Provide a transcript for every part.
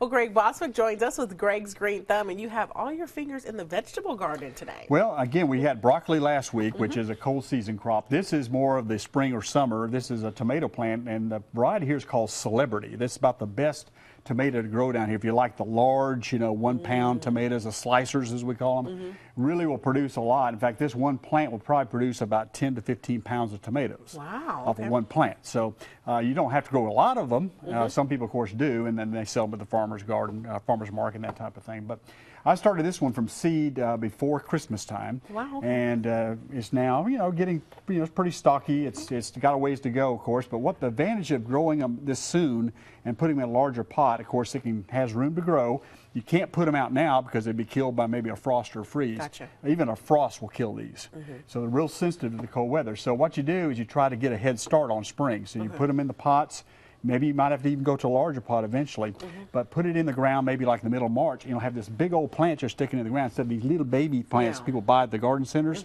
Well, Greg Bostwick joins us with Greg's Green Thumb, and you have all your fingers in the vegetable garden today. Well, again, we had broccoli last week, which is a cold season crop. This is more of the spring or summer. This is a tomato plant, and the variety here is called Celebrity. This is about the best tomato to grow down here. If you like the large, 1 pound tomatoes, the slicers as we call them, really will produce a lot. In fact, this one plant will probably produce about 10 to 15 pounds of tomatoes off of one plant. So you don't have to grow a lot of them. Some people, of course, do, and then they sell them at the farmer's garden, farmer's market, that type of thing. But I started this one from seed before Christmas time. Wow. And it's now, getting, it's pretty stocky. It's got a ways to go, of course. But what the advantage of growing them this soon and putting them in a larger pot, of course, it has room to grow. You can't put them out now because they'd be killed by maybe a frost or freeze. Gotcha. Even a frost will kill these. So they're real sensitive to the cold weather. So what you do is you try to get a head start on spring. So you put them in the pots. Maybe you might have to even go to a larger pot eventually, but put it in the ground maybe like in the middle of March. Have this big old plant just sticking in the ground instead of these little baby plants people buy at the garden centers.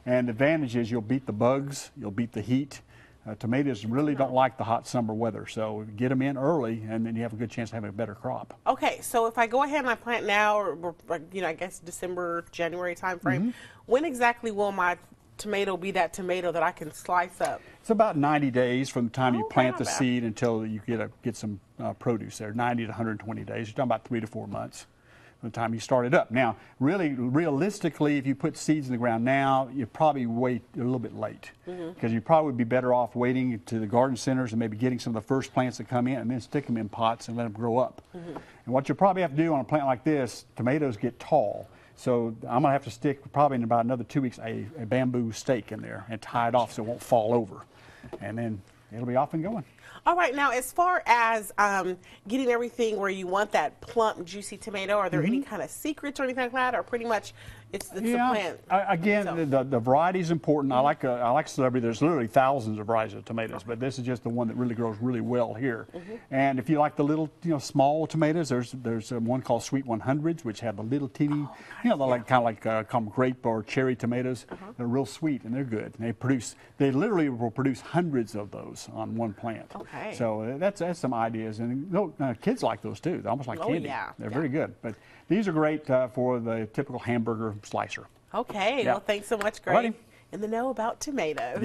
And the advantage is you'll beat the bugs, you'll beat the heat. Tomatoes really don't like the hot summer weather, so get them in early, and then you have a good chance of having a better crop. Okay, so if I go ahead and I plant now, or I guess December, January time frame, when exactly will my tomato be that tomato that I can slice up? It's about 90 days from the time you plant the seed until you get some produce there. 90 to 120 days. You're talking about 3 to 4 months from the time you start it up. Now, realistically, if you put seeds in the ground now, you probably wait a little bit late because you probably would be better off waiting to the garden centers and maybe getting some of the first plants that come in and then stick them in pots and let them grow up. And what you probably have to do on a plant like this, tomatoes get tall. So I'm going to have to stick probably in about another 2 weeks a bamboo stake in there and tie it off so it won't fall over. And then it'll be off and going. All right, now as far as getting everything where you want that plump, juicy tomato, are there any kind of secrets or anything like that, or pretty much it's the plant? Again, the variety is important. I like Celebrity. There's literally thousands of varieties of tomatoes, but this is just the one that really grows really well here. And if you like the little, small tomatoes, there's one called Sweet 100s, which have the little teeny, they're like kind of like call them grape or cherry tomatoes. They're real sweet and they're good. And they literally will produce hundreds of those on one plant. So that's some ideas, and kids like those too. They're almost like candy. They're very good. But these are great for the typical hamburger slicer. Okay, well, thanks so much, Greg. In the know about tomatoes.